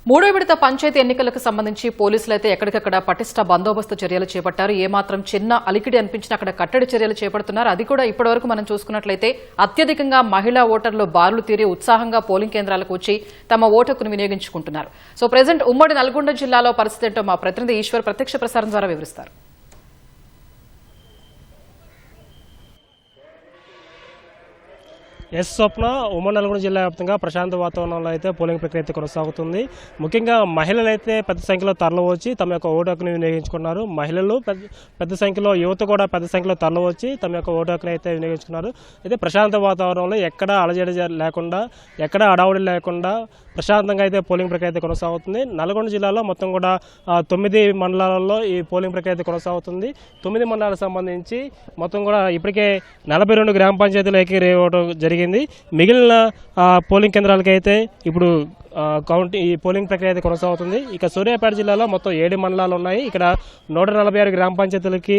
మూడో విడత పంచాయతీ ఎన్నికలకు సంబంధించి పోలీసులు అయితే ఎక్కడికక్కడ పటిష్ట బందోబస్తు చర్యలు చేపట్టారు. ఏమాత్రం చిన్న అలికిడి అనిపించినా అక్కడ కట్టడి చర్యలు చేపడుతున్నారు. అది కూడా ఇప్పటివరకు మనం చూసుకున్నట్లయితే అత్యధికంగా మహిళా ఓటర్లు బారులు తీరి ఉత్సాహంగా పోలింగ్ కేంద్రాలకు వచ్చి తమ ఓటు హక్కును వినియోగించుకుంటున్నారు. సో ప్రెజెంట్ ఉమ్మడి నల్గొండ జిల్లాలో పరిస్థితి ఏంటో మా ప్రతినిధి ఈశ్వర్ ప్రత్యక్ష ప్రసారం ద్వారా వివరిస్తారు. స్వప్న ఉమ్మడి నల్గొండ జిల్లా వ్యాప్తంగా ప్రశాంత వాతావరణంలో అయితే పోలింగ్ ప్రక్రియ అయితే కొనసాగుతుంది. ముఖ్యంగా మహిళలు అయితే పెద్ద సంఖ్యలో తరలివచ్చి తమ యొక్క ఓటు హక్కును వినియోగించుకున్నారు. మహిళలు పెద్ద సంఖ్యలో, యువత కూడా పెద్ద సంఖ్యలో తరలివచ్చి తమ యొక్క ఓటు హక్కును అయితే వినియోగించుకున్నారు. అయితే ప్రశాంత వాతావరణంలో ఎక్కడ అలజడి లేకుండా, ఎక్కడ అడావుడి లేకుండా ప్రశాంతంగా అయితే పోలింగ్ ప్రక్రియ అయితే కొనసాగుతుంది. నల్గొండ జిల్లాలో మొత్తం కూడా 9 మండలాలలో ఈ పోలింగ్ ప్రక్రియ అయితే కొనసాగుతుంది. 9 మండలాలకు సంబంధించి మొత్తం కూడా ఇప్పటికే 42 గ్రామ పంచాయతీలు ఏకీకరించడం జరిగింది. మిగిలిన పోలింగ్ కేంద్రాలకి అయితే ఇప్పుడు ఈ పోలింగ్ ప్రక్రియ అయితే కొనసాగుతుంది. ఇక సూర్యాపేట జిల్లాలో మొత్తం 7 మండలాలు ఉన్నాయి. ఇక్కడ 146 గ్రామ పంచాయతీలకి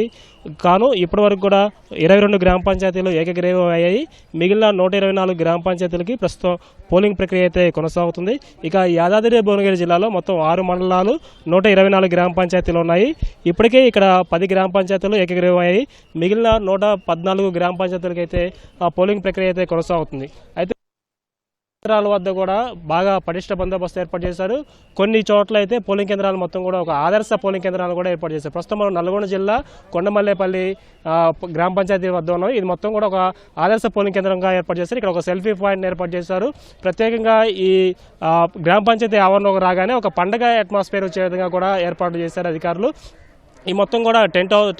కాను ఇప్పటి వరకు కూడా 22 గ్రామ పంచాయతీలు ఏకగ్రీవం అయ్యాయి. మిగిలిన 124 గ్రామ పంచాయతీలకి ప్రస్తుతం పోలింగ్ ప్రక్రియ అయితే కొనసాగుతుంది. ఇక యాదాద్రి భువనగిరి జిల్లాలో మొత్తం 6 మండలాలు 124 గ్రామ పంచాయతీలు ఉన్నాయి. ఇప్పటికే ఇక్కడ 10 గ్రామ పంచాయతీలు ఏకగ్రీవం అయ్యాయి. మిగిలిన 114 గ్రామ పంచాయతీలకి అయితే పోలింగ్ ప్రక్రియ అయితే కొనసాగుతుంది. అయితే కేంద్రాల వద్ద కూడా బాగా పటిష్ట బందోబస్తు ఏర్పాటు చేశారు. కొన్ని చోట్ల అయితే పోలింగ్ కేంద్రాలు మొత్తం కూడా ఒక ఆదర్శ పోలింగ్ కేంద్రాలు కూడా ఏర్పాటు చేశారు. ప్రస్తుతం మనం నల్గొండ జిల్లా కొండమల్లేపల్లి గ్రామ పంచాయతీ వద్ద ఉన్నాం. ఇది మొత్తం కూడా ఒక ఆదర్శ పోలింగ్ కేంద్రంగా ఏర్పాటు చేశారు. ఇక్కడ ఒక సెల్ఫీ పాయింట్ ఏర్పాటు చేశారు. ప్రత్యేకంగా ఈ గ్రామ పంచాయతీ ఆవరణకు రాగానే ఒక పండగ అట్మాస్ఫియర్ వచ్చే విధంగా కూడా ఏర్పాటు చేశారు అధికారులు. ఈ మొత్తం కూడా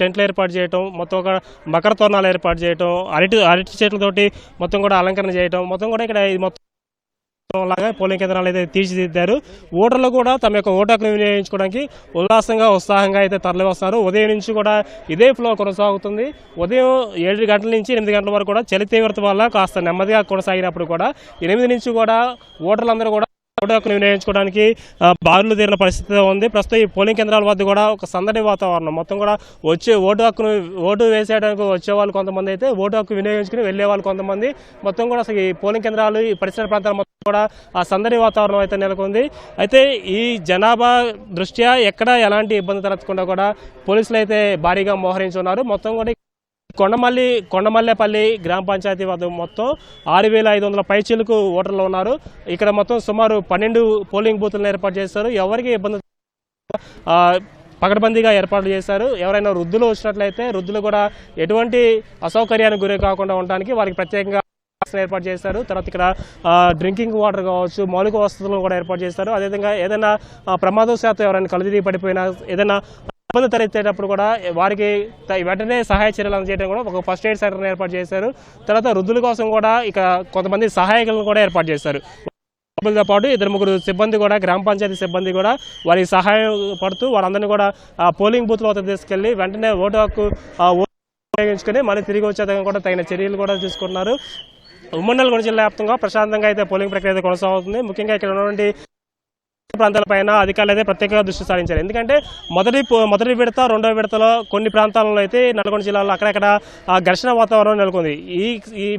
టెంట్లు ఏర్పాటు చేయటం, మొత్తం ఒక మకర తోరణాలు ఏర్పాటు చేయటం, అరటి చెట్లతోటి మొత్తం కూడా అలంకరణ చేయటం, మొత్తం కూడా ఇక్కడ మొత్తం లాగా పోలింగ్ కేంద్రాలు అయితే తీర్చిదిద్దారు. ఓటర్లు కూడా తమ యొక్క ఓటు హక్కును వినియోగించుకోవడానికి ఉల్లాసంగా, ఉత్సాహంగా అయితే తరలి వస్తారు. ఉదయం నుంచి కూడా ఇదే ఫ్లో కొనసాగుతుంది. ఉదయం 7 గంటల నుంచి 8 గంటల వరకు కూడా చలి తీవ్రత వల్ల కాస్త నెమ్మదిగా కొనసాగినప్పుడు కూడా 8 నుంచి కూడా ఓటర్లందరూ కూడా ఓటు హక్కును వినియోగించుకోవడానికి బారులు తీరిన పరిస్థితి ఉంది. ప్రస్తుతం ఈ పోలింగ్ కేంద్రాల వద్ద కూడా ఒక సందడి వాతావరణం. మొత్తం కూడా ఓటు వేసేయడానికి వచ్చే వాళ్ళు కొంతమంది అయితే ఓటు హక్కు వినియోగించుకుని వెళ్లే వాళ్ళు కొంతమంది. మొత్తం కూడా అసలు ఈ పోలింగ్ కేంద్రాలు, ఈ పరిసర ప్రాంతాల మొత్తం కూడా ఆ సందడి వాతావరణం అయితే నెలకొంది. అయితే ఈ జనాభా దృష్ట్యా ఎక్కడ ఎలాంటి ఇబ్బంది తలెత్తకుండా కూడా పోలీసులు అయితే భారీగా మోహరించున్నారు. మొత్తం కూడా కొండమల్లేపల్లి గ్రామ పంచాయతీ వద్ద మొత్తం 6,500 పైచీలకు ఓటర్లు ఉన్నారు. ఇక్కడ మొత్తం సుమారు 12 పోలింగ్ బూతులను ఏర్పాటు చేశారు. ఎవరికి ఇబ్బంది పకడ్బందీగా ఏర్పాటు చేశారు. ఎవరైనా వృద్ధులు వచ్చినట్లయితే వృద్ధులు కూడా ఎటువంటి అసౌకర్యానికి గురి కాకుండా ఉండడానికి వారికి ప్రత్యేకంగా ఏర్పాటు చేశారు. తర్వాత ఇక్కడ డ్రింకింగ్ వాటర్ కావచ్చు, మౌలిక వసతులను కూడా ఏర్పాటు చేశారు. అదేవిధంగా ఏదైనా ప్రమాదవశాత్తు ఎవరైనా కలుదిరి పడిపోయినా, ఏదైనా ఇబ్బంది తలెత్తేటప్పుడు కూడా వారికి వెంటనే సహాయ చర్యలు అందజేయడం కూడా ఒక ఫస్ట్ ఎయిడ్ సెంటర్ని ఏర్పాటు చేశారు. తర్వాత వృద్ధుల కోసం కూడా ఇక కొంతమంది సహాయకులను కూడా ఏర్పాటు చేశారు. తో పాటు 2-3 సిబ్బంది కూడా, గ్రామ పంచాయతీ సిబ్బంది కూడా వారికి సహాయం పడుతూ వారందరినీ కూడా పోలింగ్ బూత్ల వద్ద తీసుకెళ్లి వెంటనే ఓటు హక్కు ఉపయోగించుకుని మళ్ళీ తిరిగి వచ్చేదాకా కూడా తగిన చర్యలు కూడా తీసుకున్నారు. ఉమ్మడి నల్గొండ జిల్లా వ్యాప్తంగా ప్రశాంతంగా అయితే పోలింగ్ ప్రక్రియ కొనసాగుతుంది. ముఖ్యంగా ఇక్కడ ఉన్నటువంటి ప్రాంతాలపైన అధికారులు అయితే ప్రత్యేకంగా దృష్టి సారించారు. ఎందుకంటే మొదటి విడత, రెండవ విడతలో కొన్ని ప్రాంతాలలో అయితే నల్గొండ జిల్లాలో అక్కడక్కడ ఘర్షణ వాతావరణం నెలకొంది.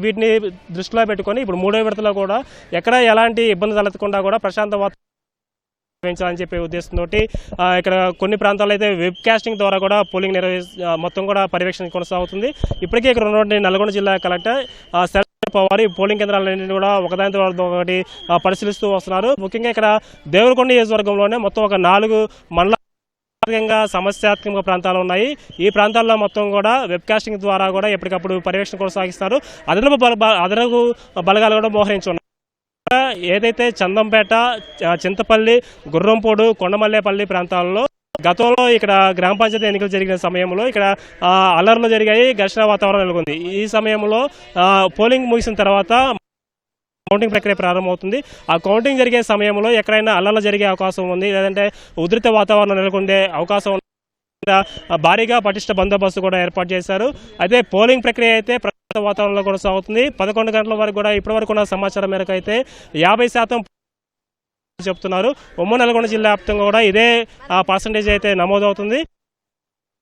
వీటిని దృష్టిలో పెట్టుకొని ఇప్పుడు మూడవ విడతలో కూడా ఎక్కడ ఎలాంటి ఇబ్బంది తలెత్తకుండా కూడా ప్రశాంత వాతావరణం అని చెప్పే ఉద్దేశంతో ఇక్కడ కొన్ని ప్రాంతాల్లో అయితే వెబ్ కాస్టింగ్ ద్వారా కూడా పోలింగ్ మొత్తం కూడా పర్యవేక్షణ కొనసాగుతుంది. ఇప్పటికే ఇక్కడ ఉన్నటువంటి నల్గొండ జిల్లా కలెక్టర్ వారి పోలింగ్ కేంద్రాలన్నింటినీ కూడా ఒకదాని తర్వాత ఒకటి పరిశీలిస్తూ వస్తున్నారు. ముఖ్యంగా ఇక్కడ దేవరకొండ నియోజకవర్గంలోనే మొత్తం ఒక 4 మండలంగా సమస్యాత్మక ప్రాంతాలు ఉన్నాయి. ఈ ప్రాంతాల్లో మొత్తం కూడా వెబ్ కాస్టింగ్ ద్వారా కూడా ఎప్పటికప్పుడు పర్యవేక్షణ కొనసాగిస్తారు. అదనపు బలగాలు కూడా మోహరించున్నారు. ఏదైతే చందంపేట, చింతపల్లి, గుర్రంపోడు, కొండమల్లేపల్లి ప్రాంతాల్లో గతంలో ఇక్కడ గ్రామ పంచాయతీ ఎన్నికలు జరిగిన సమయంలో ఇక్కడ అల్లర్లు జరిగాయి, ఘర్షణ వాతావరణం నెలకొంది. ఈ సమయంలో పోలింగ్ ముగిసిన తర్వాత కౌంటింగ్ ప్రక్రియ ప్రారంభమవుతుంది. ఆ కౌంటింగ్ జరిగే సమయంలో ఎక్కడైనా అల్లర్లు జరిగే అవకాశం ఉంది, లేదంటే ఉధృత వాతావరణం నెలకొండే అవకాశం ఉంది. భారీగా పటిష్ట బందోబస్తు కూడా ఏర్పాటు చేశారు. అయితే పోలింగ్ ప్రక్రియ అయితే వాతావరణంలో కొనసాగుతుంది. 11 గంటల వరకు కూడా ఇప్పటివరకు ఉన్న సమాచారం మేరకు అయితే 50% చెప్తున్నారు. ఉమ్మడి నల్గొండ జిల్లా వ్యాప్తంగా కూడా ఇదే పర్సంటేజ్ అయితే నమోదవుతుంది.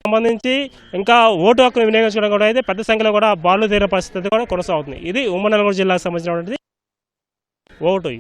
సంబంధించి ఇంకా ఓటు హక్కును వినియోగించడం కూడా అయితే పెద్ద సంఖ్యలో కూడా బారులు తీరిన పరిస్థితి కూడా కొనసాగుతుంది. ఇది ఉమ్మడి నల్గొండ జిల్లాకు సంబంధించినటువంటి ఓటు.